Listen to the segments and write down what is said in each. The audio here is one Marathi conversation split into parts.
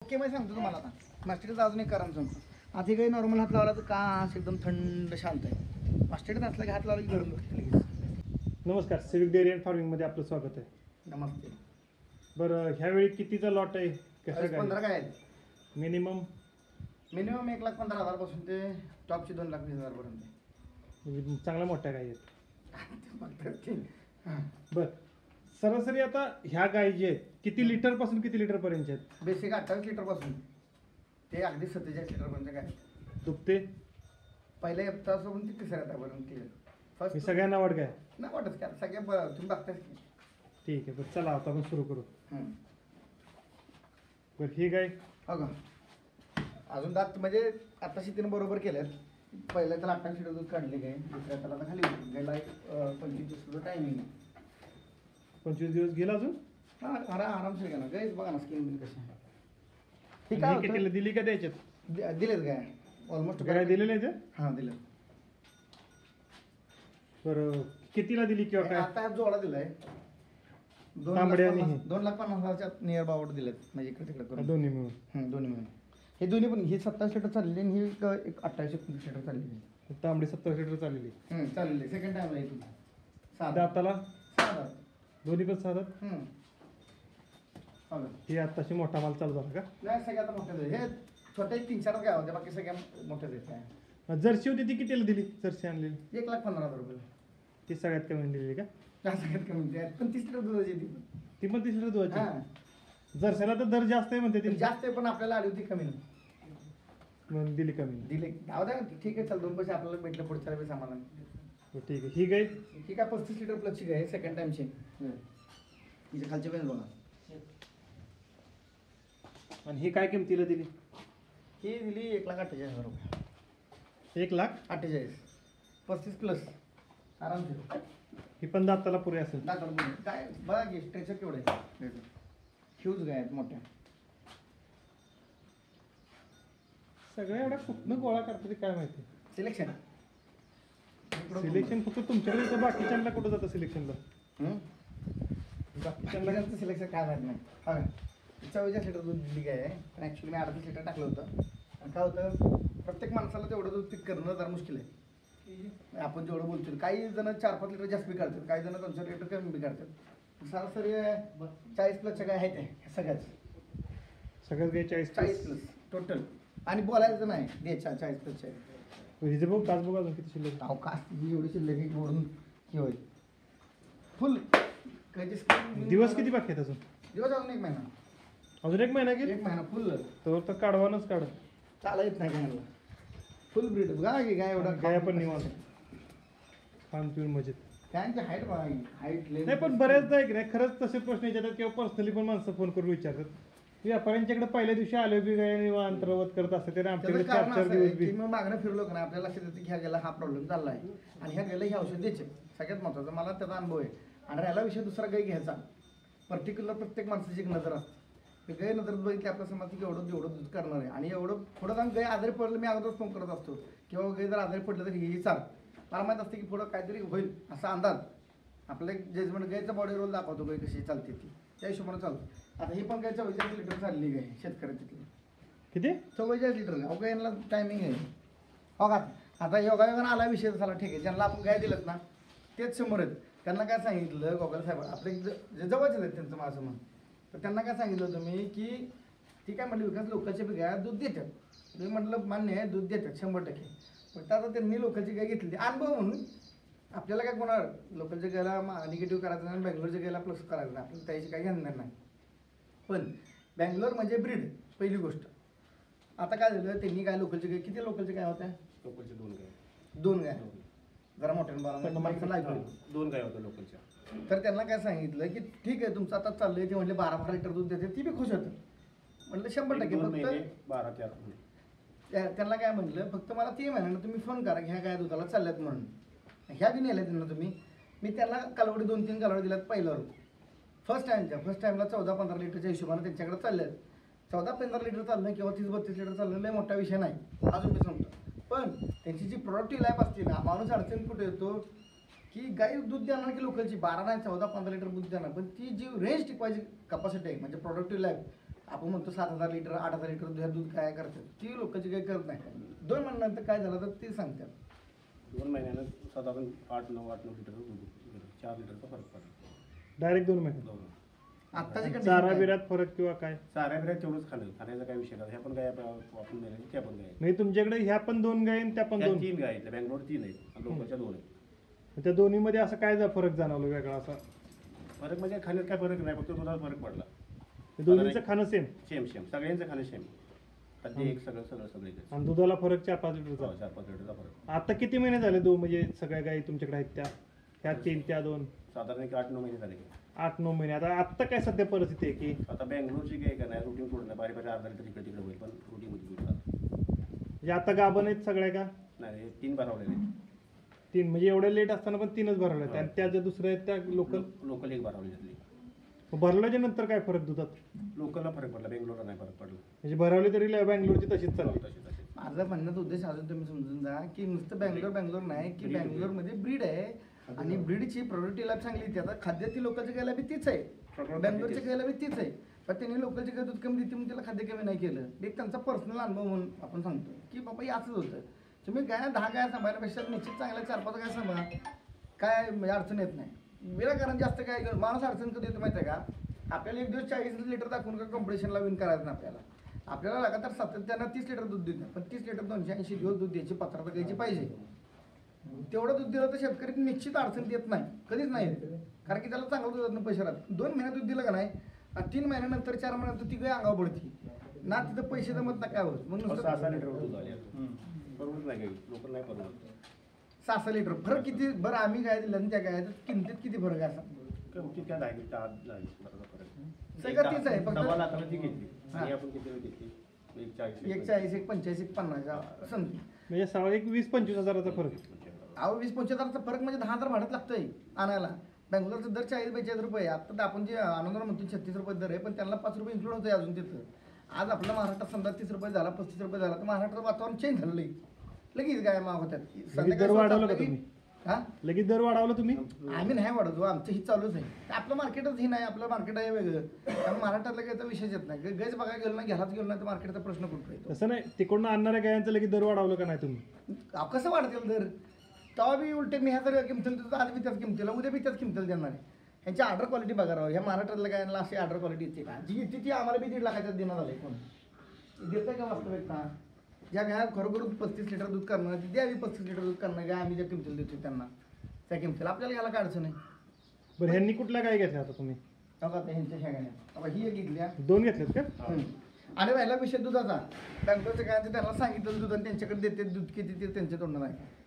ओके मी सांगतो तुम्हाला आता मास्टरीचं अजून एक कारण सांगतो. आधी काही नॉर्मल हात लावला तर का एकदम थंड शांत आहे. मास्टरीत असला की हात लावला की गरम होते लगेच. नमस्कार, सिविक डेअरी अँड फार्मिंगमध्ये आपलं स्वागत आहे. नमस्ते. बरं, ह्यावेळी कितीचा लॉट आहे, कसं काय 15 काय आहेत मिनिमम? मिनिमम 1,15,000 पासून ते टॉपची 2,20,000 पर्यंत. म्हणजे चांगला मोठ्या गाई आहेत. हां बरं, सरासरी आता ह्या गाई जे आहेत किती लिटर पासून किती लिटर पर्यंत आहेत? बेसिक 28 लिटर पासून ते अगदी 47 लिटर पर्यंत काय दुखते पहिल्या हप्तापासून ते तिसऱ्या हप्त्यापर्यंत क्लिअर. मी फर्स्ट सगळ्यांना वाट काय? नाही वाटत काय सगळ्या तुम्ही बघताच की. ठीक आहे, बरं चला आता आपण सुरू करू. हं. बरं, ही गाय हो का अजून दात म्हणजे आता शेतीनं बरोबर केल्यात. पहिल्या त्याला 28 लिटर दूध काढले काय, दुसऱ्या त्याला आता खाली होती गेला 25 दिवसाचं टायमिंग. 25 दिवस गेला अजून? हां आरामशीर घ्या ना गाईच बघा ना स्किन बिन कशी आहे. ही ठीक आहे कितीला दिली का द्यायच्यात? दिलेत काय ऑलमोस्ट गाय दिलेल्या आहेत? हां दिलं. बरं, कितीला दिली किंवा काय? आता जोडा दिलाय तांबड्या आणि हे? 2,50,000च्या नियर बावट दिलेत म्हणजे इकडे तिकडे करून. दोन्ही मिळून दोन्ही मिळून हे दोन्ही पण ही 27 लिटर चाललेली आणि ही एक 28-29 लिटर चाललेली. तांबडी 70 लिटर चाललेली. चाललेली सेकंड टाइमला येतो साधा दाताला साधा. दोन्ही पण साधात. ही आत्ताशी मोठा माल चालू झाला का? नाही सगळ्यात मोठे झाले हे छोटे 3-4 काय होते बाकी सगळ्या मोठ्याच आहेत काय. जर्सी होती ती कितीला दिली? जर्सी आणलेली 1,15,000 रुपये. ती सगळ्यात कमी दिलेली का? त्या सगळ्यात कमी आहे पण 30 लिटर दुधाची ती पण. ती पण 30 लिटर दुधाची. हां जर्सीला तर दर जास्त आहे म्हणते ती. जास्त आहे पण आपल्याला आली होती कमी नाही. म्हणून दिली कमी. दिले जाऊ द्या ठीक आहे चल 2 पैसे आपल्याला भेटले पुढच्या वेळेस समाधान. हो, ठीक आहे. ही गाय ही काय 35 लिटर प्लसची आहे सेकंड टाइमची. तिच्या खालची बेंच बघा. आणि ही काय किमतीला दिली? ही दिली 1,48,000 रुपये. 1,48,000. 35 प्लस आरामशीर. ही पण दाताला पुरे असेल. दाखल काय बघा की स्ट्रेचर केवढं आहे ह्यूज गाय आहेत मोठ्या. सगळ्या एवढ्या कुठनं गोळा करतात काय माहिती. सिलेक्शन सिलेक्शन फक्त तुमच्याकडे येतं, बाकीच्यांना कुठं जातं सिलेक्शनला? बाकीच्यांना सिलेक्शन काय माहिती नाही. हा 44 लिटर दूध दिली काय आहे पण ॲक्च्युली मी 38 लिटर टाकलं होतं. आणि काय होतं प्रत्येक माणसाला तेवढं दूध पिक करणं जरा मुश्किल आहे. आपण जेवढं बोलतो काही जण 4-5 लिटर जास्त बी काढतात, काही जण 2-4 लिटर कमी बी काढतात. सरासरी 40 प्लसच्या काय आहेत त्या सगळ्याच गाय 40 प्लस टोटल. आणि बोलायचं नाही द्यायच्या 40 प्लसच्या. हिजे बघ तास बघ अजून किती शिल्लक. अवकाश एवढी शिल्लक ओढून की होईल फुल. दिवस किती बाकी आहेत अजून? दिवस अजून 1 महिना. अजून 1 महिना गेली? 1 महिना फुल. तर काढवानच काढ. चाला येत नाही काय फुल ब्रीड बघा की काय एवढा गाय पण निवांत खाऊन पिऊन मजेत. त्यांची हाईट बघा हाईट नाही पण बऱ्याचदा आहे की नाही खरंच तसे प्रश्न विचारतात किंवा पर्सनली पण माणसं फोन करून विचारतात. व्यापाऱ्यांच्याकडे पहिल्या दिवशी आले बी गाय निवांत रवत करत असते ते आमच्याकडे 4-4 दिवस बी. मग मागणं फिरलो का नाही आपल्याला लक्षात येतं की ह्या गेला हा प्रॉब्लेम चालला आहे आणि ह्या गेला ही औषध द्यायचे. सगळ्यात महत्त्वाचं मला त्याचा अनुभव आहे. आणि राहिला विषय दुसरा गाय घ्यायचा पर्टिक्युलर प्रत्येक माणसाची एक नजर असते. ते गाय नजर बघितली आपल्या समाजात की एवढं दूध करणार आहे आणि एवढं पुढं जाऊन गाय आजारी पडलं मी अगोदरच फोन करत असतो किंवा गाय जर आजारी पडलं तर ही चाल. मला माहीत असते की पुढं काहीतरी होईल असा अंदाज. आपलं एक जजमेंट गायचा बॉडी रोल दाखवतो गाय कशी चालते ती त्या हिशोबाने चालतो. आता ही पण गाय 44 लिटर चालली गाय शेतकरी तिथली. किती? 44 लिटर. अहो यांना टायमिंग आहे. हो का आता योगायोगानं आला विषय झाला ठीक आहे. ज्यांना आपण गाय दिलं ना तेच समोर आहेत. त्यांना काय सांगितलं गोगाल साहेब आपले जे जवळचे आहेत त्यांचं माझं म्हण तर त्यांना काय सांगितलं तुम्ही की ती काय म्हटलं विकास लोकलच्या बी गाय दूध देतात. मी म्हटलं मान्य आहे दूध देतात 100%. फक्त आता त्यांनी लोकलची गाय घेतली अनुभव म्हणून आपल्याला काय कोणा लोकलच्या गायला निगेटिव्ह करायचं नाही बँगलोरच्या गायला प्लस करायचं नाही आपल्याला त्याची काही घेणार नाही. पण बँगलोर म्हणजे ब्रीड पहिली गोष्ट. आता काय झालं त्यांनी काय लोकलची गाय किती लोकलच्या गाय होत्या? लोकलच्या 2 गाय. 2 गाय जरा मोठ्यानं बारा 2 गाय होत्या लोकलच्या. तर त्यांना काय सांगितलं की ठीक आहे तुमचं आता चाललंय ते म्हटले 12-12 लिटर दूध देते ती बी खुश होतं. म्हटलं 100% फक्त 12-13 त्यांना काय म्हटलं फक्त मला ते महिन्यानं तुम्ही फोन करा ह्या गाय दुधाला चालल्यात म्हणून. ह्या बी नेल्या त्यांना तुम्ही. मी त्यांना कालवडी 2-3 कालवडी दिल्यात पहिल्यावर फर्स्ट टाइमला 14-15 लिटरच्या हिशोबाने त्यांच्याकडे चालल्यात. 14-15 लिटर चाललं किंवा 30-32 लिटर चाललं लय मोठा विषय नाही अजून मी सांगतो. पण त्यांची जी प्रोडक्टिव्ह लाईफ असते ना माणूस अडचण कुठे येतो की गाई दूध देणार की लोकलची 12 नाही 14-15 लिटर दूध देणार पण ती जी रेंज टिकवायची कॅपॅसिटी आहे म्हणजे प्रोडक्टिव्ह लाईफ आपण म्हणतो 7,000 लिटर 8,000 लिटर दूध काय करतात ती लोकांची काही करत नाही 2 महिन्यानंतर काय झालं तर ते सांगतात 2 महिन्यानं साधारण 8-9 लिटर दूध गेलं. 4 लिटरचा फरक पडला. डायरेक्ट 2 महिने दोन. आत्ताची condition चारा काय? बिरात फरक किंवा काय चाऱ्या बिऱ्या तेवढंच खाणं, खाण्याचा काय विषय नाही. ह्या पण गाय आपण नेल्या त्या पण गाय म्हणजे तुमच्याकडे ह्या पण 2 गाय आणि त्या पण 2 3 गाय आहेत. बँगलोर 3 आहेत आणि लोकलच्या 2 आहेत. त्या दोन्हीमध्ये असं काय फरक जाणवलं वेगळा असा फरक म्हणजे खाण्यात काय फरक नाही, फक्त दुधात फरक पडला. ते दोन्हीचं खाणं सेम सेम सगळ्यांचं खाणं सेम. खाद्य एक सगळे आणि दुधाला फरक 4-5 लिटरचा 4-5 लिटरचा फरक. आता किती महिने झाले म्हणजे सगळ्या गायी तुमच्याकडे आहेत त्या 3 त्या 2 साधारण एक 8-9 महिने झाले. 8-9 महिने आता काय सध्या परिस्थिती आहे की आता बँगलोरची गाय का नाही रुटीन सोडणं बारीक अर्धा लिटर इकडे तिकडे होईल, पण रुटीनमध्ये दूध खातं. म्हणजे आता गाभण आहेत सगळ्या का नाही हे 3 भरवलेले 3 म्हणजे एवढ्या लेट असताना पण 3च भरवल्या आहेत आणि त्या ज्या दुसऱ्या आहेत त्या लोकल एक भरवली घेतली. भरल्याच्या नंतर काय फरक दुधात लोकलला फरक पडला, बेंगलोरला नाही फरक पडला. म्हणजे भरवली तरी बँगलोरची तशीच चालली तशी माझा म्हणण्याचा उद्देश अजून तुम्ही समजून जा की नुसतं बँगलोर नाही की बँगलोरमध्ये ब्रीड आहे आणि ब्रीडची प्रोडक्टिव्ह लाईफ चांगली येते. आता खाद्य ती लोकलच्या गायला बी तीच आहे, बँगलोरच्या गायला बी तीच आहे, पण त्यांनी लोकलची गाय दूध कमी देते म्हणून त्याला खाद्य कमी नाही केलं. एक त्यांचा पर्सनल अनुभव म्हणून आपण सांगतो की बाबा हे असंच होतं. तुम्ही गाय 10 गाय सांभाळण्यापेक्षा निश्चित चांगल्या 4-5 गाय सांभाळा, काय म्हणजे अडचण येत नाही. विनाकारण जास्त काय माणूस अडचण कधी येतो माहिती आहे का? आपल्याला एक दिवस 40 लिटर दाखवून का कॉम्पिटिशनला विन करायचं ना आपल्याला लगातार सातत्यानं 30 लिटर दूध देत पण 30 लिटर 280 दिवस दूध द्यायची पात्रता घ्यायची पाहिजे. तेवढं दूध दिलं तर शेतकरी निश्चित अडचण येत नाही, कधीच नाही येत. कारण की त्याला चांगलं दुधात पैसे राहतात. 2 महिन्यात दूध दिलं का नाही 3 महिन्यानंतर 4 महिन्यानंतर ती गाय अंगावर पडती ना, तिथं पैसे जमत ना काय होत. म्हणून 6 लिटर दूध आले. परवडत नाही गाई, लोकल नाही परवडत. 6 लिटर फरक किती बरं आम्ही काय दिलं आणि त्या काय किमतीत किती फरक आहे असा किती त्या झाली बरोबर फरक. सगळं तीच आहे, फक्त 10 लाखाला ती घेतली आणि आपण किती घेतली 140 एक 40 एक 85 एक 50 समजून म्हणजे सहा एक 20-25 हजाराचा फरक अहो 20-25 हजाराचा फरक म्हणजे 10,000 भाडत लागतंय आणायला. बँगलोरचा दर 40-42 रुपये. आता तर आपण जे आनंदवर म्हणतो 36 रुपये दर आहे, पण त्यांना 5 रुपये इन्क्लूड होतंय अजून तिथं. आज आपल्या महाराष्ट्रात समजा 30 रुपये झाला 35 रुपये झाला तर महाराष्ट्रात वातावरण चेंज झालं लगेच गाय माग होत्यात. दर वाढवलं का तुम्ही? हा लगेच दर वाढवलं तुम्ही? आम्ही नाही वाढवतो, आमचं ही चालूच आहे. आपलं मार्केटच ही नाही, आपलं मार्केट आहे वेगळं. कारण महाराष्ट्रातलं काही विषयच येत नाही. गैस बघायला गेलो ना घ्यायलाच गेलो नाही तर मार्केटचा प्रश्न कुठं येतो. तसं नाही, तिकडून आणणाऱ्या गायांचं लगेच दर वाढवलं का नाही तुम्ही? कसं वाढतील दर? तेव्हा बी उलटे मी ह्या जर किमतीला देतो आज बी त्याच किमतीला उद्या बी त्याच किमतीला देणार आहे. ह्यांची ऑर्डर क्वालिटी बघा राव. ह्या महाराष्ट्रातल्या गायांना अशी ऑर्डर क्वालिटी येते का? जी येते ती आम्हाला बी 1.5 लाखाच्या देण्यात आले कोण देतं का वास्तविकता? ज्या गाय खरोखर 35 लिटर दूध करणार ती द्यावी 35 लिटर दूध करणार गाय आम्ही ज्या किमतीला देतो त्यांना त्या किमतीला आपल्याला घ्यायला काय अडचण आहे. बरं ह्यांनी कुठल्या गाय घेतल्या आता तुम्ही? बघा आता ह्यांच्या ह्या गाड्या आता ही एक घेतल्या 2 घेतल्यात का? आणि राहिला विषय दुधाचा. बँकेच्या गायांचं त्यांना सांगितलं दूध आणि त्यांच्याकडे देते दूध किती ते त्यांच्या तोंडात आहे.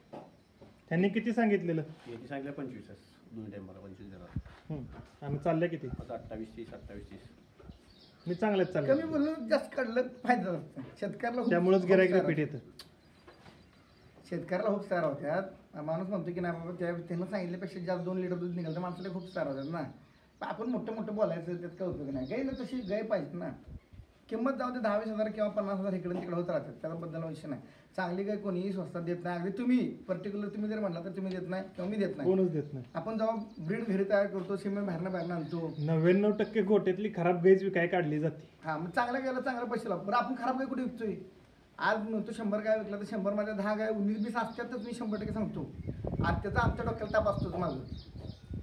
त्यांनी किती सांगितलेलं? याची सांगितलं 25 दोन टाइमला 25 देणार. आणि चालल्या किती? आता 28-30 मी चांगल्याच कमी चाललं, बोलून जास्त काढलं फायदा असतं शेतकऱ्याला. त्यामुळेच गिरायक रिपीट येतं. शेतकऱ्याला खूप सारा होत्यात. माणूस म्हणतो की नाही बाबा त्यांना सांगितल्यापेक्षा जास्त 2 लिटर दूध निघालं तर माणसाला खूप सारा होत्यात ना. पण आपण मोठं बोलायचं त्यात काय उपयोग नाही. गाय ना तशी गाय पाहिजे ना. किंमत जाऊ दे 10-20 हजार किंवा 50 हजार इकडे तिकडे होत राहतात, त्याबद्दल विषय नाही. चांगली गाय कोणीही स्वस्तात देत नाही. अगदी तुम्ही पर्टिक्युलर तुम्ही जर म्हणला तर तुम्ही देत नाही किंवा मी देत नाही. कोणच देत नाही. आपण जेव्हा ब्रीड घरी तयार करतो सिमेंट बाहेरनं आणतो 99% गोट्यातली खराब गायच विकाय काढली जाते. हा मग चांगल्या गायला चांगला पैसे लागतो. बरं आपण खराब गाय कुठे विकतोय? आज म्हणतो 100 गाय विकला तर 100 मध्ये 10 गाय 19-20 असतातच. मी 100% सांगतो. आज त्याचा आमच्या डोक्याला ताप असतोच माझं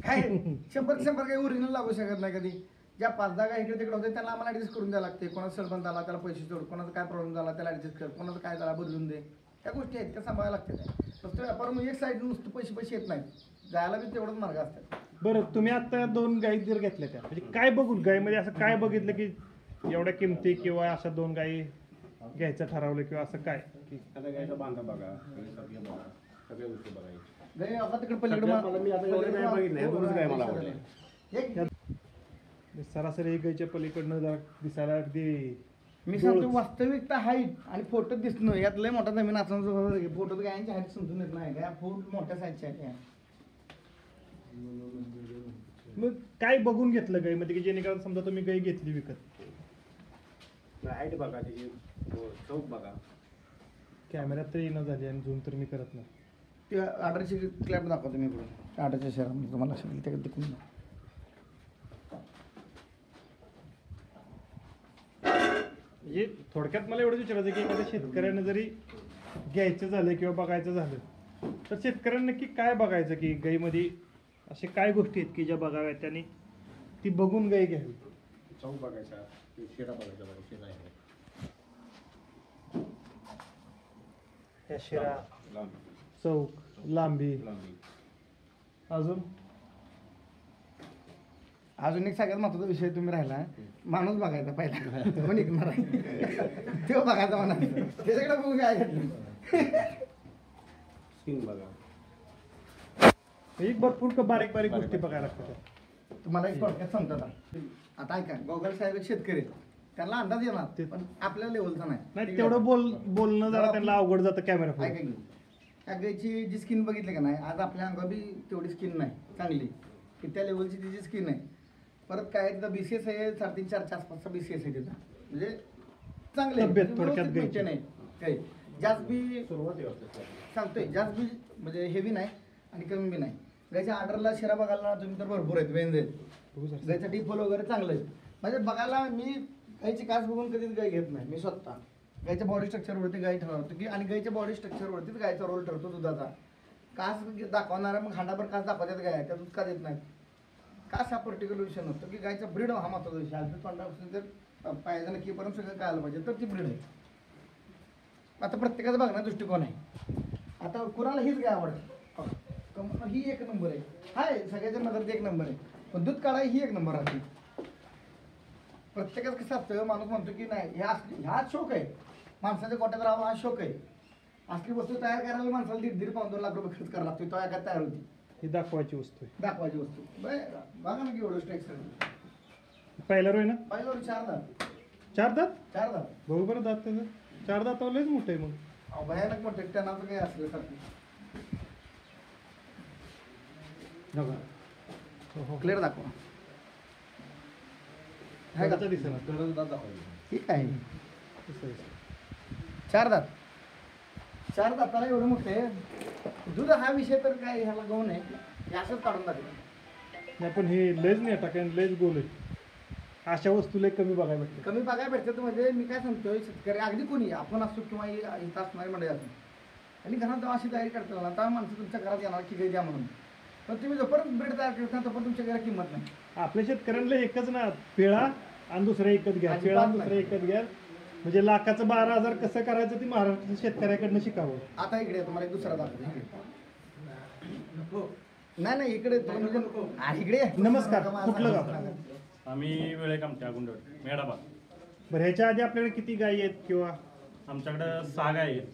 काय 100 गाय ओरिजिनल लागू शकत नाही कधी. ज्या 5-10 गाय इकडे तिकडे होते त्यांना आम्हाला ऍडजस्ट करून द्यावं लागते. कोणाचा सरबंध आला त्याला पैसे जोड, कोणाचा काय प्रॉब्लेम झाला त्याला ऍडजस्ट कर, कोणाचा काय झाला बदलून दे. त्या गोष्टी आहेत त्या सांभाळायला लागतात. फक्त व्यापार मग एक साईड नुसतं पैसे येत नाही, जायला बी तेवढंच मार्ग असतात. बरं तुम्ही आता 2 गायी जर घेतल्या त्या म्हणजे काय बघून गायमध्ये असं काय बघितलं की एवढ्या किमती किंवा अशा 2 गायी घ्यायचं ठरवलं किंवा असं काय? आता गायचा बांधा बघा, सगळे बघा, सगळ्या गोष्टी बघायच्या. गाय आता तिकडे पलीकडे मी आता एवढे गाय बघितल्या, 2च गाय मला आवडल्या. एक सरासरी एक गायच्या पलीकडनं जरा दिसायला अगदी मी सांगतो वास्तविकता हाईट आणि फोटो दिसणं यात लय मोठा जमीन असं फोटो गायांची हाईट समजून येत नाही. काय फूट मोठ्या साईजच्या आहेत. मग काय बघून घेतलं गायमध्ये की जेणेकरून समजा तुम्ही गाय घेतली विकत? हाईट बघा, त्याची चौक बघा. कॅमेऱ्यात तर येणं झाली आणि झूम तर मी करत नाही. ते ऑर्डरची क्लॅप दाखवतो मी इकडून ऑर्डरच्या शहरामध्ये तुम्हाला लक्षात तिकडे तिकडून म्हणजे थोडक्यात मला एवढंच विचारायचं की एखाद्या शेतकऱ्यानं जरी घ्यायचं झालं किंवा बघायचं झालं तर शेतकऱ्यांना नक्की काय बघायचं की गाईमध्ये असे काय गोष्टी आहेत की ज्या बघाव्यात त्यांनी ती बघून गाई घ्यावी. चौक बघायचा, ते शेरा बघायचा, बघा शेरा आहे त्या शिरा, लांबी, चौक, लांबी, लांबी. अजून अजून एक सगळ्यात महत्वाचा विषय तुम्ही राहिला, माणूस बघायचा पहिला कोण ऐकणार आहे तो बघायचा म्हणा, त्याच्याकडे बघून काय घेतलं. स्किन बघा. एक भरपूर बारीक बारीक गोष्टी बघायला लागतात. तुम्हाला एक थोडक्यात सांगतो आता ऐका, गोगल साहेब एक शेतकरी आहेत. त्यांना अंदाज येणार पण आपल्या लेवलचा नाही नाही. तेवढं बोलणं जरा त्यांना अवघड जातं कॅमेरा ऐका की त्या गायची जी स्किन बघितली का नाही, आज आपल्या अंगावर बी तेवढी स्किन नाही चांगली की त्या लेवलची तिची स्किन आहे. परत काय तिथं BCS आहे, 3.5-4च्या आसपासचा BCS आहे तिथं, म्हणजे चांगले तब्येत थोडक्यात व्यवस्थित नाही काही जास्त बी सुरुवातीला सांगतोय, जास्त बी म्हणजे हेवी नाही आणि कमी बी नाही. गायच्या आर्डरला शिरा बघायला तुम्ही तर भरपूर आहेत, वेंज आहेत. गायचं टिफोल वगैरे चांगलं आहे. म्हणजे बघायला मी गायची कास बघून कधीच गाय घेत नाही. मी स्वतः गायच्या बॉडी स्ट्रक्चरवरती गाय ठरवतो की, आणि गायच्या बॉडी स्ट्रक्चरवरतीच गायचा रोल ठरतो दुधाचा. कास दाखवणारा मग हांडाभर कास दाखवतात गाय, त्या दूध का देत नाहीत. कास हा पर्टिक्युलर विषय नसतो की गायचा ब्रीड हा महत्वाचा विषय. अगदी तोंडापासून जर पायाच्या नक्कीपर्यंत सगळं कळायला पाहिजे तर ती ब्रीड आहे. आता प्रत्येकाचा बघण्याचा दृष्टिकोन आहे. आता कुणाला हीच गाय आवडते, ही एक नंबर आहे, हाय सगळ्याच्या नजरेत एक नंबर आहे, पण दूध काढाय ही एक नंबर राहते. प्रत्येकाच कसं असतं, माणूस म्हणतो की नाही ह्या शौक आहे, माणसाच्या गोट्यात राहावा हा शौक आहे. असली वस्तू तयार करायला माणसाला 1.5-2 लाख रुपये खर्च करावा लागतो, तो एका तयार होती ही दाखवायची वस्तू आहे. दाखवायची वस्तू. बघा ना की एवढं स्ट्रेक्स पहिला रोय ना पहिल्यावर 4 दात 4 दात 4 दात बघू बरं दात त्याचं 4 दातावलेच मोठं आहे मग. भयानक मोठे टनाचं काही असल्यासारखं. हो, हो. क्लिअर दाखवा. दाताचा दिसेना. गरज दाखवायची. ठीक आहे. असं आहे. 4 दात 4 दाताला एवढं मोठे दूध हा विषय तर काय ह्याला गौण आहे, हे असंच काढून दाखवलं. नाही पण हे लेज नाही टाकायला, लेज गोल आहे. अशा वस्तू लय कमी बघायला भेटते. कमी बघायला भेटतं. म्हणजे मी काय सांगतोय, शेतकरी अगदी कोणी आपण असतो किंवा इथं असणारी मंडळी असतो, आणि घरात जेव्हा अशी तयारी करता ना, तेव्हा माणसं तुमच्या घरात येणार की गाय द्या म्हणून. पण तुम्ही जोपर्यंत ब्रीड तयार करता तोपर्यंत तुमच्या घरात किंमत नाही. आपल्या शेतकऱ्यांना एकच ना, पिळा आणि दुसरा एकच घ्या, अजिबात पिळा आणि नाही. दुसरा एकच घ्या. म्हणजे लाखाचं 12,000 कसं करायचं ते महाराष्ट्र शेतकऱ्याकडनं शिकावं. आता इकडे तुम्हाला एक दुसरा दाखवतो. नाही इकडे म्हणजे इकडे ये. नमस्कार. कुठलं गाव? आम्ही वेळेक आमच्या गुंडवड मेडाबाग. बरं ह्याच्या आधी आपल्याकडे किती गायी आहेत किंवा आमच्याकडं 6 गाय आहेत,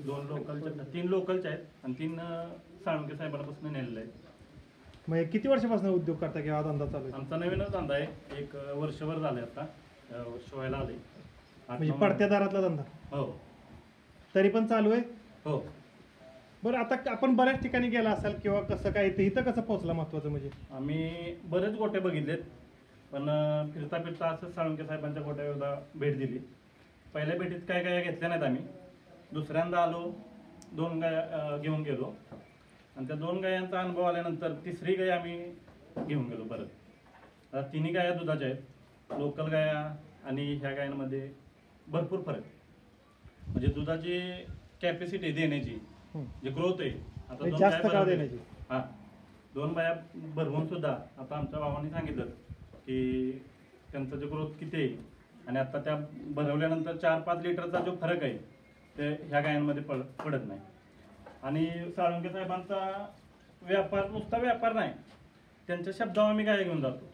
2 लोकलच्या, 3 लोकलच्या आहेत आणि 3 साळुंके साहेबांपासून नेलेल्या आहेत. मग हे किती वर्षापासून उद्योग करता किंवा धंदा चालू आहे? आमचा नवीनच धंदा आहे, 1 वर्षभर झाले आता, वर्ष व्हायला आले. म्हणजे पडत्या दारातला धंदा हो तरी पण चालू आहे. हो. बरं आता आपण बऱ्याच ठिकाणी गेला असाल किंवा कसं काय ते इथं कसं पोहोचला महत्वाचं म्हणजे? आम्ही बरेच गोटे बघितलेत, पण फिरता फिरता असं साळुंके साहेबांच्या गोट्यावर भेट दिली. पहिल्या भेटीत काय काय घेतल्या नाहीत आम्ही. दुसऱ्यांदा आलो, 2 गाय घेऊन गेलो आणि त्या 2 गायांचा अनुभव आल्यानंतर 3री गाय आम्ही घेऊन गेलो परत. आता 3ही गाया दुधाच्या आहेत. लोकल गाया आणि ह्या गायांमध्ये भरपूर फरक. म्हणजे दुधाची कॅपॅसिटी देण्याची जी ग्रोथ आहे, आता 2 जास्त गाया काळ भरवल्या. देण्याची. हां, 2 बाया भरवून सुद्धा आता आमच्या भावाने सांगितलं की त्यांचा जो ग्रोथ किती आहे आणि आता त्या भरवल्यानंतर 4-5 लिटरचा जो फरक आहे ते ह्या गायांमध्ये पडत नाही. आणि साळुंके साहेबांचा व्यापार नुसता व्यापार नाही, त्यांच्या शब्दावर आम्ही गाय घेऊन जातो.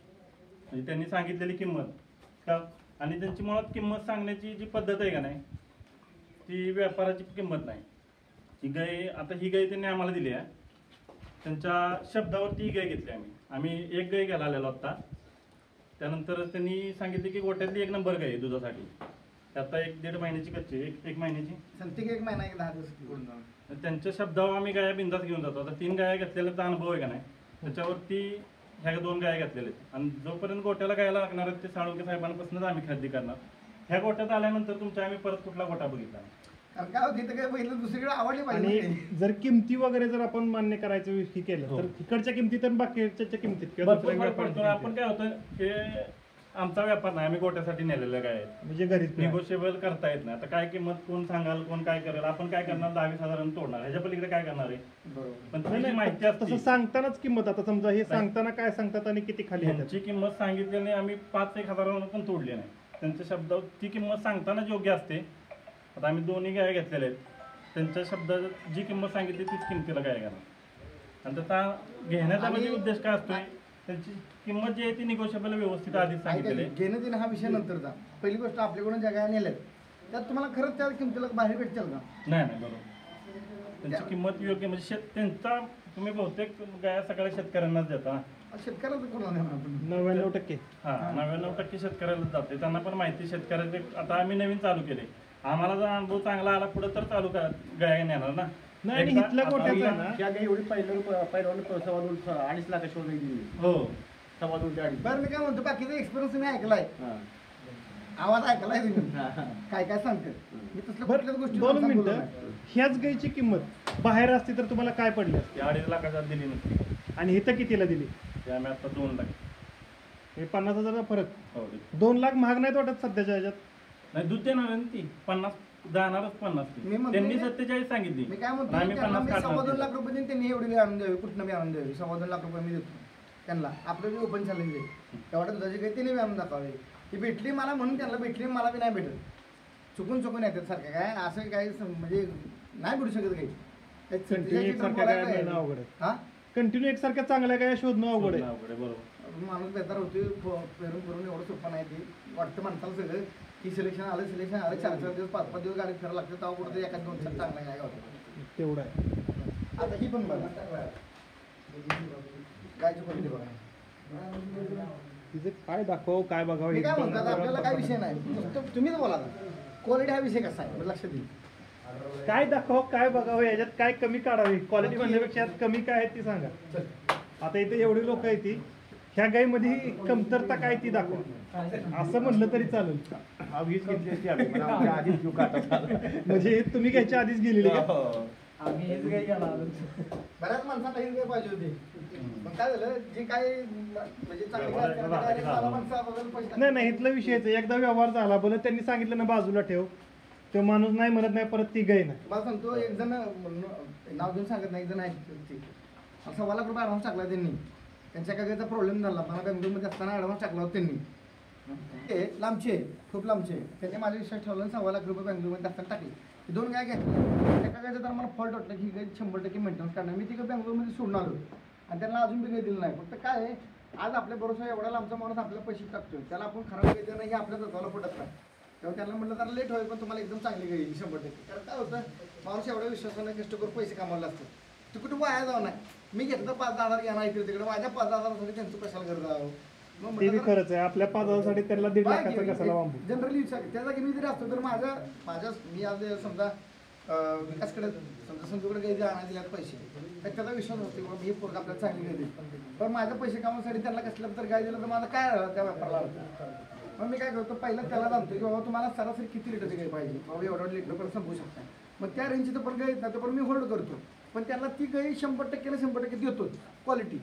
म्हणजे त्यांनी सांगितलेली किंमत का, आणि त्यांची मुळात किंमत सांगण्याची जी पद्धत आहे का नाही, ती व्यापाराची किंमत नाही. ही गाय, आता ही गाय त्यांनी आम्हाला दिली आहे, त्यांच्या शब्दावरती ही गाय घेतली आम्ही 1 गाय घ्यायला आलेलो आत्ता. त्यानंतर त्यांनी सांगितले की गोट्यातली 1 नंबर गाय आहे दुधासाठी. आता 1-1.5 महिन्याची कच्ची, 1 महिन्याची संतिक 1 महिना 10 दिवस पुढून जाऊन. त्यांच्या शब्दावर आम्ही गाया बिंदास घेऊन जातो. आता 3 गाया घेतलेल्याचा अनुभव आहे का नाही, त्याच्यावरती ह्या 2 गाया घेतलेल्या आहेत. आणि जोपर्यंत गोट्याला गायला लागणार आहेत ते साळुंके साहेबांपासूनच आम्ही खरेदी करणार. ह्या गोट्यात आल्यानंतर तुमच्या आम्ही परत कुठला गोटा बघितला नाही. कारण काय होतं, इथं काय बघितलं दुसरीकडे आवडली आणि पाहिजे. जर किमती वगैरे जर आपण मान्य करायचं केलं हो. तर इकडच्या किमतीत आणि बाकीच्या किमतीत किंवा भरपूर दुसऱ्या फरक पडतो. व्यापाऱ्यांच्या आपण काय होतं, हे आमचा व्यापार नाही, आम्ही गोट्यासाठी नेलेलं गाय आहेत. म्हणजे घरीच निगोशिएबल करता येत नाही. आता काय किंमत कोण सांगाल, कोण काय करेल, आपण काय करणार, 10-20 तोडणार, ह्याच्या पलीकडे काय करणार आहे. बरोबर. पण नाही, तुझी नाही, माहिती तसं असते सांगतानाच किंमत आता समजा हे सांगताना काय सांगतात आणि किती खाली येतात. त्यांची किंमत सांगितलेली आम्ही 5-1 हजारावर पण तोडली नाही. त्यांच्या शब्दावर ती किंमत सांगतानाच योग्य असते. आता आम्ही दोन्ही गाय घेतलेल्या आहेत, त्यांच्या शब्दात जी किंमत सांगितली तीच किमतीला गाय घेणार. आणि त्याचा घेण्याचा म्हणजे उद्देश काय असतोय, त्यांची किंमत जी आहे ती निगोशिएबल व्यवस्थित आधीच सांगितलेली आहे. घेणं देणं हा विषय नंतरचा. पहिली गोष्ट आपल्याकडून ज्या गाया नेल्यात त्यात तुम्हाला खरंच त्या किमतीला बाहेर भेटतील का? नाही बरोबर, त्यांची किंमत योग्य म्हणजे त्यांचा तुम्ही बहुतेक गाया सगळ्या शेतकऱ्यांनाच देता. शेतकऱ्याचं कोणाला देणार आपण? 99%. हा 99% शेतकऱ्यालाच जाते. त्यांना पण माहिती शेतकऱ्याचे. आता आम्ही नवीन चालू केले, आम्हाला जर अनुभव चांगला आला पुढे तर चालू गाया नेणार ना. नाही, आणि एकदा- इथल्या आता- गोट्याचं आहे ना, त्या गाई एवढी पहिल्यावर 2.5 लाखाची गाई दिली. हो 2.5 ते 2.5. बरं, मी काय म्हणतो, बाकीचा एक्सपिरियन्स मी ऐकलाय, हां. आवाज ऐकलाय तुम्ही, काय काय सांगते मी तसल्या बरं कुठल्याच गोष्टी 2 सांगू मिनिटं, नाही. ह्याच गायची किंमत बाहेर असती तर तुम्हाला काय पडली असती? ती 2.5 लाखाच्या दिली नसती. आणि इथं कितीला दिली? ते आम्ही आता 2 लाख. हे 50,000चा फरक. हो. 2 लाख महाग नाहीत वाटत सध्याच्या ह्याच्यात? नाही, दूध देणार आहे ना ती 50 जाणारच 50 ती. मी म्हणतो त्यांनी की- 47 सांगितली. मी काय म्हणतो, आणि आम्ही त्यांना 50 मी काढणार 2.25 तिथं. लाख रुपये देईन, त्यांनी एवढी गाय आणून द्यावी, कुठनं बी आणून द्यावी. 2.25 लाख रुपये मी देतो त्यांना. आपलं जे ओपन चॅलेंज आहे तेवढ्या दुधाची काही त्यांनी बी आणून दाखवावी. ती भेटली मला म्हणून त्यांना भेटली, मला बी नाही भेटत. चुकून येतात सारखं काय असं काही म्हणजे नाही भेटू शकत काही. कंटिन्यू एकसारख्या काय मिळणं अवघड आहे. हा कंटिन्यू एकसारख्या चांगल्या काय शोधणं अवघड आहे. अवघड आहे, बरोबर. माणूस बेकार होते, पेरून करून एवढं सोपं नाही. ते वाटतं माणसाला सगळं की सिलेक्शन आलं 4-4 दिवस 5-5 दिवस गाडी फिरायला लागते, तेव्हा कुठं एखाद 2-4 चांगला काय होतं. तेवढं आहे. आता ही पण बघा गायची क्वालिटी बघा. तिचं काय दाखव काय बघावं मी हे काय पण म्हणतो, आता आपल्याला काय विषय नाही, तुम्हीच बोला. क्वालिटी हा विषय कसा आहे लक्षात येईल. काय दाखव काय बघावं, याच्यात काय कमी काढावी, क्वालिटी म्हणण्यापेक्षा यात कमी काय आहे ती सांगा. आता इथे एवढी लोक आहेत, ती ह्या गाईमध्ये कमतरता काय ती दाखवा असं म्हणलं तरी चालेल. हा वीज घेतली असती आम्ही, पण आमच्या आधीच जीव काढतात झाला. म्हणजे तुम्ही घ्यायच्या आधीच गेलेले का? हो. बऱ्याच माणसांना ही काय पाहिजे होती, पण काय झालं जे काय म्हणजे चांगली गाय असते ना, direct मला माणसं अगोदर पैसे नाही नाही, इथला विषयच आहे. एकदा व्यवहार झाला बोल, त्यांनी सांगितलं ना बाजूला ठेव, तो माणूस नाही म्हणत नाही, परत ती गाय नाही. मला सांगतो, एक जण नाव घेऊन सांगत नाही, एक जण आहे 1.25 लाख रुपये ॲडव्हान्स टाकला त्यांनी. त्यांच्या काय गायचा प्रॉब्लेम झाला, मला बँगलोरमध्ये असताना ॲडव्हान्स टाकला होता त्यांनी. ते लांबचे खूप लांबचे, त्यांनी माझा विश्वास ठेवला आणि 1.25 लाख रुपये बँगलोरमध्ये असताना टाकले. 2 गाय घेतल्या, एका गायचं तर मला फॉल्ट वाटलं की गाय 100% मेंटेनन्स काढणार. मी तिकडे बँगलोरमध्ये सोडून आलो आणि त्यांना अजून बी काही दिलं नाही. फक्त काय आहे, आज आपल्या भरोसा एवढा लांबचा माणूस आपल्याला पैसे टाकतोय, त्याला आपण खराब गाय देणं हे आपल्या तत्वाला पडत नाही. तेव्हा त्यांना म्हटलं जरा लेट होईल, पण तुम्हाला एकदम चांगली गाय येईल 100%. कारण काय होतं, माणूस एवढ्या विश्वासाने कष्ट करून पैसे कमावले असतात, ते कुठे वाया जाऊ नाही. मी घेतलं 5-10 हजार घेणार इकडे तिकडे, माझ्या 5-10 हजारासाठी त्यांचं कशाला गरज आहे. मग ते बी म्हटलं खरंच आहे, आपल्या 5,000साठी त्यांना 1.5 लाखाचा कशाला वांबू. जनरली त्या जागी मी जरी असतो तर माझ्या मी आज समजा विकासकडे समजा संजूकडे काही आणायला दिल्यात पैसे, तर त्याचा विश्वास होतो की बाबा हे पोरग आपल्याला चांगली गाय देईल. पण माझ्या पैसे कामासाठी त्यांना कसल्या तर गाय दिलं तर माझं काय त्या व्यापाराला अर्थ. मग मी काय करतो, पहिला त्याला जाणतो की बाबा तुम्हाला सरासरी किती लिटरची गाय पाहिजे, बाबा एवढं लिटरपर्यंत संपू शकता. मग त्या रेंजची तर पण गाय येत नाही, तर पण मी होल्ड करतो. पण त्यांना ती गाय 100%ला 100% देतो क्वालिटी.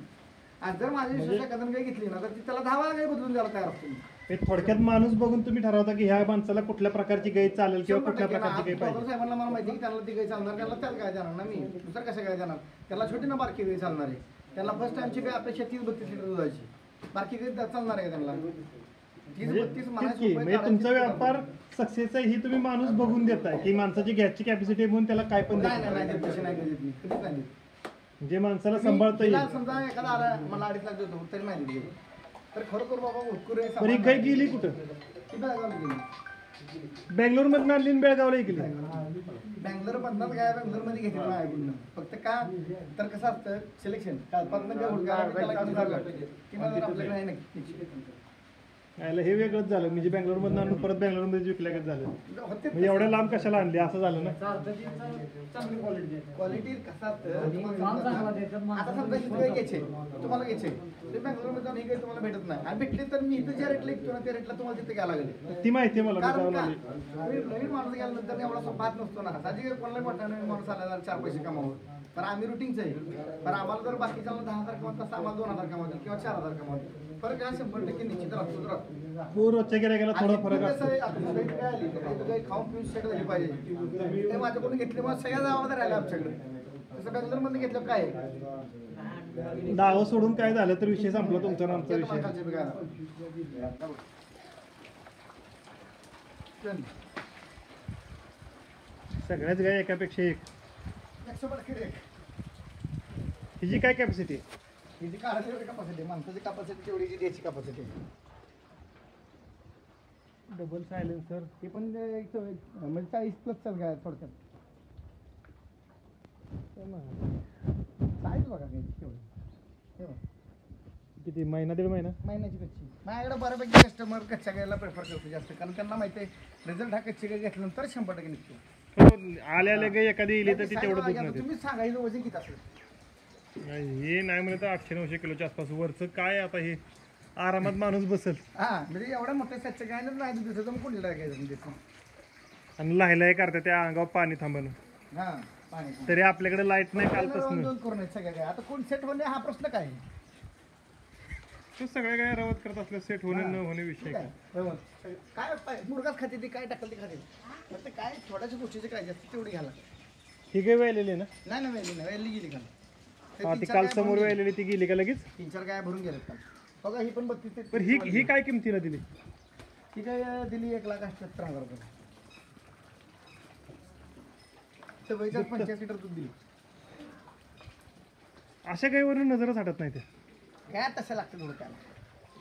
आणि जर माझ्या विश्वास एखाद्या गाय घेतली ना, तर ती त्याला 10 वेळा गाय बदलून द्यायला तयार असतो. हे थोडक्यात माणूस बघून तुम्ही ठरवता की ह्या माणसाला कुठल्या प्रकारची गाय चालेल किंवा कुठल्या 100% प्रकारची गाय आता पाहिजे. साहेबांना मला माहिती आहे की त्यांना ती गाय चालणार, त्याला त्याच गाय देणार ना मी, दुसरं कसं गाय देणार. त्याला छोटी ना बारकी गाय चालणार आहे. त्याला फर्स्ट टाइमची गाय अपेक्षा 30-32 लिटर दुधाची, बारकी गाय चालणार आहे त्यांना 30-32 म्हणजे तुमचा व्यापार सक्सेस आहे ही तुम्ही माणूस बघून देताय की माणसाची घ्यायची कॅपॅसिटी म्हणून त्याला काय पण नाही देताय. नाही नाही, पैसे नाही देत मी, कधीच नाही देत. म्हणजे माणसाला सांभाळता तिला येईल. समजा एखादा आला मला 2.5 लाख देतो तरी नाही दिली, तर खरोखर बाबा उत्कुरे पण ही गाय गेली कुठं? बँगलोर मधून आणली आणि बेळगावला गेली. बँगलोर मधनं काय बँगलोरमध्ये घेतली माझ्याकडून. फक्त का तर कसं असतं सिलेक्शन कालपासून काय हुडका आपल्याकडे आहे नक्की. यायला हे वेगळंच झालं, म्हणजे बँगलोर मधून आणून परत बँगलोर मध्ये विकल्यागत झालं. होते म्हणजे एवढ्या लांब कशाला आणली असं झालं ना. क्वालिटी कसं असतं, आता समजा ही गाय घ्यायची तुम्हाला घ्यायची, ते बँगलोरमध्ये जाऊन ही गाय तुम्हाला भेटत नाही, आणि भेटली तर मी इथं ज्या रेटला विकतो ना त्या रेटला तुम्हाला तिथे घ्यायला लागेल. ती माहिती आहे मला, मी कारण जाऊन का आली. नवीन माणूस गेल्यानंतर एवढा सोपात नसतो ना. साधी कोणाला मोठा नवीन माणूस आला 4 पैसे कमावं, पण आम्ही रुटीनच आहे. पण आम्हाला जर बाकीच्या 10,000 कमावत तसं आम्हाला 2,000 कमावतील किंवा 4,000 कमावतील. फरक हा 100% निश्चित राहतो. हो, रोजच्या गिऱ्हाईकाला थोडा आणि फरक कसं असतो. आहे, आता सगळी काय आली, तर काही खाऊन पिऊन सेट झाली पाहिजे. ते माझ्याकडून घेतल्यामुळे सगळ्या जबाबदार राहिल्या आमच्याकडे. तसं बेंगलोरमध्ये घेतलं काय आहे? डाव सोडून काय झालं तर विषय संपला तुमचा आणि आमचा ते विषय. माणसाचे बघा. चल. सगळ्याच गाय एकापेक्षा एक. 100% एक. हिची काय कॅपॅसिटी आहे? ही जी काढायची कॅपॅसिटी, माणसाची कॅपॅसिटी तेवढी जी द्यायची कॅपॅसिटी. Double silencer. हे पण म्हणजे 40+ चल काय थोडक्यात. साईज बघा काय तेवढी. हे बघा. किती महिना दीड महिना? महिन्याची कच्ची. माझ्याकडे बऱ्यापैकी कस्टमर कच्च्या गायला प्रेफर करतो जास्त, कारण त्यांना माहिती आहे रिझल्ट हा कच्ची गाय घेतल्यानंतर 100% निघतो. हो, आल्या गाय एखादी येईल तर ती तेवढं दूध आता नाही. तुम्ही सांगायचं वजन किती असेल? हे नाही म्हणलं तर 800-900 किलोच्या आसपास. वरचं काय आता हे आरामात माणूस बसल. हा म्हणजे एवढ्या मोठ्या कच्च्या गायला नाही दूध दिसत, मग कोणी टाकायचं म्हणजे ते? आणि लाहिलाय करते त्या अंगावर पाणी थांबणं. हा पाणी. तरी आपल्याकडे लाईट नाही कालपासून. दोन करून आहेत सगळ्या गाय. आता कोण सेट होणे हा प्रश्न काय आहे? तू सगळ्या काय रवत करत असलं सेट होणे न होणे विषय ठीक काय. आहे. बरोबर. काय मुरगाच खाते ती, काय टाकल ती खाते. फक्त काय छोट्याशा गोष्टीची काय जास्त तेवढी घाला. ही काय वेळलेली आहे ना? नाही ना वेळली नाही, वेळली गेली का? हा, ती काल समोर वेळलेली ती गेली का लगेच? 3-4 गाय भरून गेल्यात काल. बघा ही पण 32. पण ही काय किमतीला दिली? ही काय दिली 1,78,000 रुपये. 45 लिटर दूध दिली. अशा गायीवरून नजरच हटत नाही ते. काय तसं लागतं थोडं काय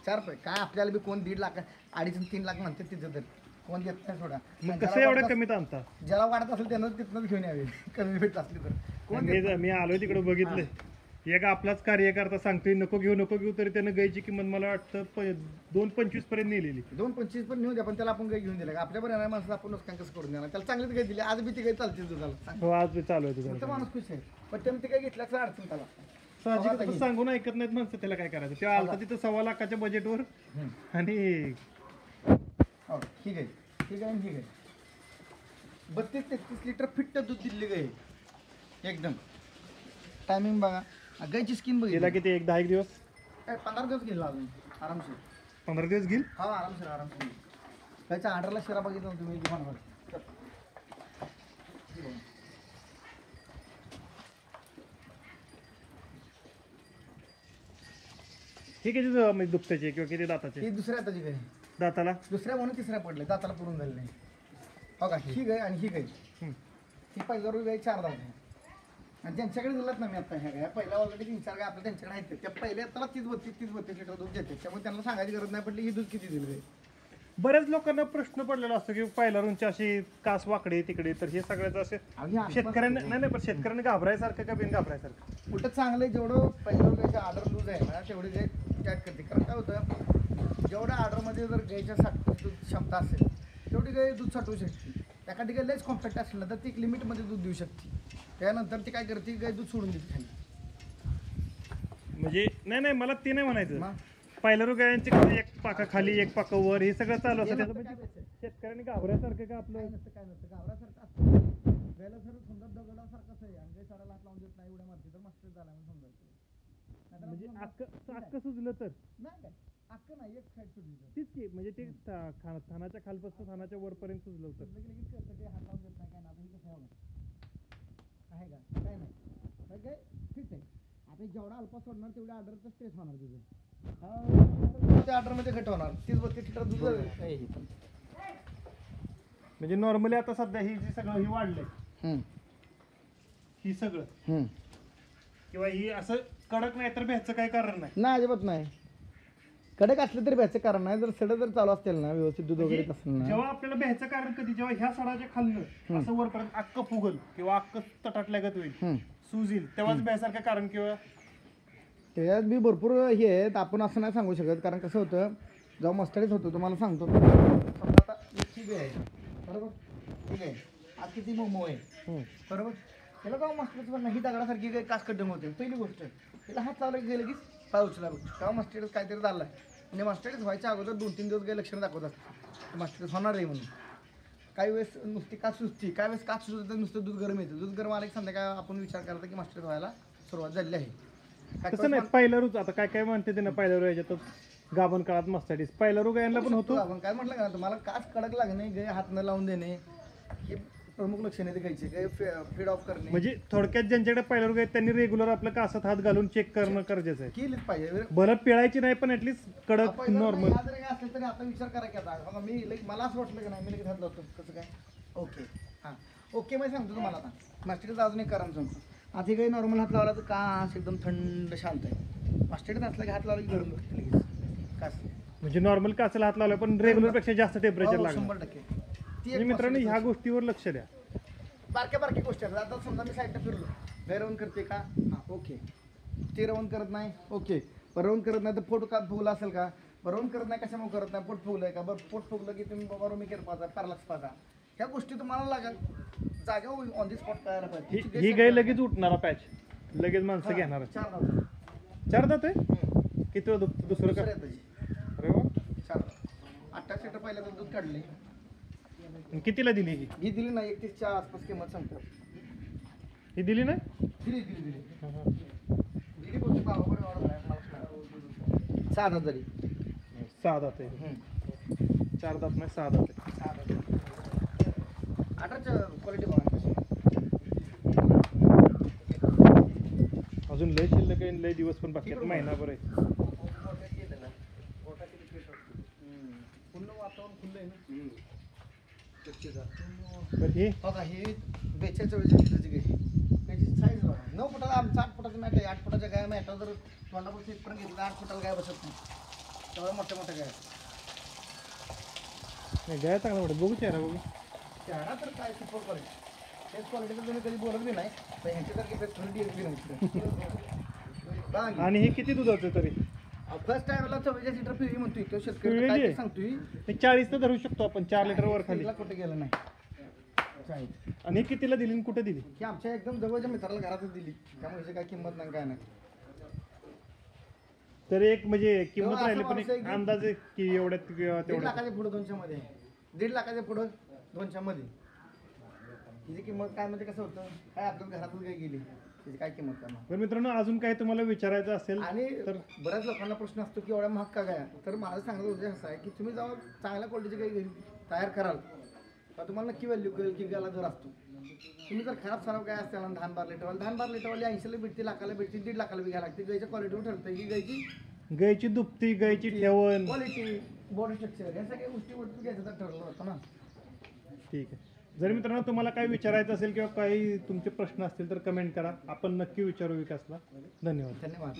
4 रुपये काय आपल्याला बी कोण 1.5 लाख 2.5-3 लाख म्हणते तिथं तर कोण देत नाही थोडा. मग कसं एवढं कमीत आणता? ज्याला वाटत असेल त्यानं तिथनंच घेऊन यावे कमी भेट असली तर. कोण देत मी आलोय तिकडे बघितलंय. एक आपलाच कार्यकर्ता सांगतोय नको घेऊ तरी त्यानं गायची किंमत मला वाटतं 2.25 पर्यंत नेलेली. 2.25 पण नेऊ द्या, पण त्याला आपण गाय घेऊन दिला आपल्यापर्यंत नाही माणसं आपण नुकसान कसं करून देणार? त्याला चांगलीच गाय दिली, आज बी ती गाय चालते दुधाला. हो, आज बी चालू आहे फक्त तुझं. माणूस खुश आहे, पण ते काय घेतल्याचं अडचण त्याला. साहजिक आता सांगून ऐकत नाहीत माणसं, त्याला काय करायचं? तेव्हा आलता तिथं 1.25 लाखाच्या बजेटवर आणि हो ठीक आहे, ठीक आहे, ठीक आहे. 32-33 लिटर फिट्ट दूध दिली गाय एकदम. टायमिंग बघा, गायची स्किन गेला बघितली किती 10-1 दिवस? काय 15 दिवस गेला अजून आरामशीर. 15 दिवस घेईल. हा आरामशीर. त्याच्या आर्डरला शिरा बघितला ना तुम्ही दुकानावर. हे किती म्हणजे दुपट्याचे किंवा किती दाताचे? ही दुसऱ्या हाताची गाय, दाताला दुसऱ्या म्हणून तिसऱ्या पडले, दाताला पुरून झाले नाही. बघा ही गाय आणि ही गाय, ही पहिल्या रोज गाय 4 दात आहे. आणि ज्यांच्याकडे दिलात ना मी आता ह्या गाय पहिल्या ऑलरेडी 3-4 गाय आपल्या त्यांच्याकडे आहेत. त्या पहिल्या त्याला 30-32 लिटर दूध देते, त्यामुळे त्यांना सांगायची गरज नाही पडली ही दूध किती दिलं गाय. बऱ्याच लोकांना प्रश्न पडलेला असतो की पहिला रुंची अशी कास वाकडे तिकडे, तर हे सगळ्याचं असे शेतकऱ्यांना नाही पण शेतकऱ्यांना घाबरायसारखं का बिन घाबरायसारखं? उलट चांगलं आहे, जेवढं पहिल्या गायचं ऑर्डर लूज आहे ना तेवढी गाय कॅट करते. कारण काय होतं, जेवढ्या ऑर्डरमध्ये जर गायच्या दूध क्षमता असेल तेवढी गाय दूध साठवू शकते. एखादी गाय लयच कॉम्पॅक्ट असेल ना तर ती एक लिमिटमध्ये दूध देऊ शकते. त्यानंतर ती काय करते, गाय दूध सोडून देते खाली. म्हणजे नाही मला ते नाही म्हणायचं. मग? पहिल्या रुगायांचे कसं एक पाका खाली एक पाका वर हे सगळं चालू असतं. त्याचं काय म्हणजे नसतं. शेतकऱ्यांनी घाबरायसारखं का आपलं? काय नसतं घाबरासारखं असतं. गायला जर समजा दगडासारखंच आहे आणि गाय साडाला हात लावून देत नाही एवढ्या मारते तर मास्टर झाला म्हणून समजायचं. म्हणजे अक्क सुजलं तर नाही काय अक्क नाही, एक साईड सुटली तर तीच की म्हणजे ते थानाच्या खालपासून थानाच्या वरपर्यंत सुजलं होतं. लगेच करतं ते हात लावून देत नाही काय ना. आता ही कसं आहे का काय नाही तर काय ठीक आहे. आता जेवढा अल्पा सोडणार तेवढ्या ऑर्डरचं स्ट्रेस होणार तुझं. त्या ऑर्डरमध्ये घट होणार. 30-32 लिटर दूध आहे ही पण. म्हणजे नॉर्मली आता सध्या ही जी सगळं ही वाढलंय ही सगळं किंवा ही असं कडक नाही तर भ्यायचं काही कारण नाही. नाही अजिबात नाही. कडक असलं तरी भ्यायचं कारण नाही. जर सड जर चालू असतील ना व्यवस्थित दूध वगैरे असेल ना. जेव्हा आपल्याला भ्यायचं कारण कधी, जेव्हा ह्या सडाच्या खाल्लं असं वरपर्यंत अक्क फुगल किंवा अक्क तटाटल्यागत होईल सूज येईल तेव्हाच भ्यायसारखं कारण किंवा त्याच्यात बी भरपूर हे आहेत. आपण असं नाही सांगू शकत, कारण कसं होतं जेव्हा मस्टडीत होतो तुम्हाला सांगतो. समजा आता ही बी आहे बरोबर, ठीक आहे. आज किती मोमो आहे बरोबर, त्याला जेव्हा मस्टडीत पण नाही दगडासारखी काही कासकड्डम होते. पहिली गोष्ट त्याला हात लावला गेलं की पाय उचला बघ तेव्हा मस्टडीत काहीतरी झालं आहे. म्हणजे मस्टडीत व्हायच्या अगोदर 2-3 दिवस काही लक्षणं दाखवत असतात मस्टडीत होणार आहे म्हणून. काही वेळेस नुसती काच सुचती, काही वेळेस काच सुचत नुसतं दूध गरम येतं. दूध गरम आलं की संध्याकाळ आपण विचार करतो की मस्टडीत व्हायला सुरुवात झाली आहे. तसं नाही. पहिल्या रोज आता काय म्हणते ते ना पहिल्या रोज याच्यात गाभण काळात मस्ताडीस पहिला गायांना पण होतो. आपण काय म्हटलं का तुम्हाला काच कडक लागणे गाय हात न लावून देणे हे प्रमुख लक्षणे ते गायचे गाय फीड ऑफ करणे म्हणजे थोडक्यात ज्यांच्याकडे पहिला रोग आहेत त्यांनी रेग्युलर आपलं कासात हात घालून चेक करणं गरजेचं आहे. केलीच पाहिजे. बरं पिळायची नाही पण ऍटलीस्ट कडक आपण जर नॉर्मल. नाही, हा जरी काय असेल तरी आता विचार करा की आता बघा मी मला असं वाटलं की नाही मी लगेच हात लावतो कसं काय ओके हां ओके मी सांगतो तुम्हाला आता मास्टरचं अजून एक कारण सांगतो. आता काही नॉर्मल हात लावला तर कास एकदम थंड शांत आहे. मास्टरचं असलं की हात लावला की गरम लागते लगेच कास. म्हणजे नॉर्मल कासाला हात लावला पण रेग्युलर पेक्षा जास्त टेम्परेचर हो, लागणार. 100%. ती म्हणजे एक मित्रांनो ह्या possibility. गोष्टीवर लक्ष द्या. बारक्या बारक्या गोष्टी आहेत. आता समजा मी साईडला फिरलो गैरवण करते का हां ओके. ती रवण करत नाही ओके. रवण करत नाही तर पोट का फुगला असेल का. रवण करत नाही कशामुळे करत नाही पोट फुगलं आहे का. बरं पोट फुगलं की तुम्ही बाबा रोमी केअर पाजा पॅरालक्स पाजा. ह्या गोष्टी तुम्हाला लागेल जागेवर ऑन दी स्पॉट करायला पाहिजे. ही गाय लगेच उठणारा पॅच लगेच माणसं घेणार. 4 दात 4 दात आहे किती दुसरं का. अरे वा. 4 28 लिटर पहिल्या दूध काढले. आणि कितीला दिली ही. ही दिली नाही 31च्या आसपास किंमत सांगतो. ही दिली नाही. दिली बोलते बाबाकडे ऑर्डर आहे मला 6 दात जरी 6 दात आहे. 4 दात नाही 6 दात आहे. 18च्या क्वालिटी बघा कशी. अजून लय शिल्लक आहे लय दिवस पण बाकी आहेत महिनाभर आहे. पूर्ण वातावरण खुलं आहे ना. तर हे बघा हे 42 लिटरची गाय. त्याची साईज बघा 9 फुटाला आमचा 8 फुटाचं मॅट आहे. 8 फुटाच्या गाय मॅटा जर तोंडापासून इथपर्यंत घेतलं 8 फुटाला गाय बसत नाही. तेवढ्या मोठ्या मोठ्या गाय गाय चांगला वाटत बघू चेहरा बघू. चेहरा तर काय सुपर क्वालिटी. तेच क्वालिटीचं तुम्ही कधी बोलत बी नाही पण ह्यांच्यासारखी थोडी बी नाही. आणि हे किती दुधाचं तरी. फर्स्ट टाइमला 44 लिटर पिवी म्हणतोय तो शेतकरी पिळलेली काय आहे? ते सांगतोय. हे 40 तर धरू शकतो आपण 4 लिटर वर खाली. तिला कुठे गेलं नाही. चाळीस. आणि हे कितीला दिली आणि कुठे दिली. की आमच्या एकदम जवळच्या मित्राला घरातच दिली त्यामुळे हिची काय किंमत नाही काय नाही. तर एक म्हणजे किंमत तेव्हा राहिली असं पण एक माणूस आहे की- अंदाज आहे की एवढ्यात किंवा 1.5 तेवढ्यात. लाखाच्या पुढे 200 मध्ये 1.5 लाखाच्या पुढे 200 मध्ये. हिची किंमत काय म्हणजे कसं होतं काय आपल्या घरातच काय गेली त्याची काय किंमत करणार. तर मित्रांनो अजून काही तुम्हाला विचारायचं असेल आणि तर बऱ्याच लोकांना प्रश्न असतो की एवढ्या महाग का गाया. तर माझं सांगण्याचा उद्देश असा आहे की तुम्ही जेव्हा चांगल्या क्वालिटीची काही घरी तयार कराल तर तुम्हाला नक्की व्हॅल्यू कळेल की गायला दर असतो. तुम्ही जर खराब सराव काय असते ना 10-12 लिटरवाली 10-12 लिटरवाली 80ला भेटते लाखाला भेटते 1.5 लाखाला बी घ्यायला लागते. गायच्या क्वालिटीवर ठरतं की गायची गायची दुपती गायची ठेवण. क्वालिटी बॉडी स्ट्रक्चर या सगळ्या गोष्टीवरती घ्यायचं तर ठरलं होतं ना. ठीक आहे. जर मित्रांनो तुम्हाला काही विचारायचं असेल किंवा काही तुमचे प्रश्न असतील तर कमेंट करा आपण नक्की विचारू विकासला. धन्यवाद. धन्यवाद.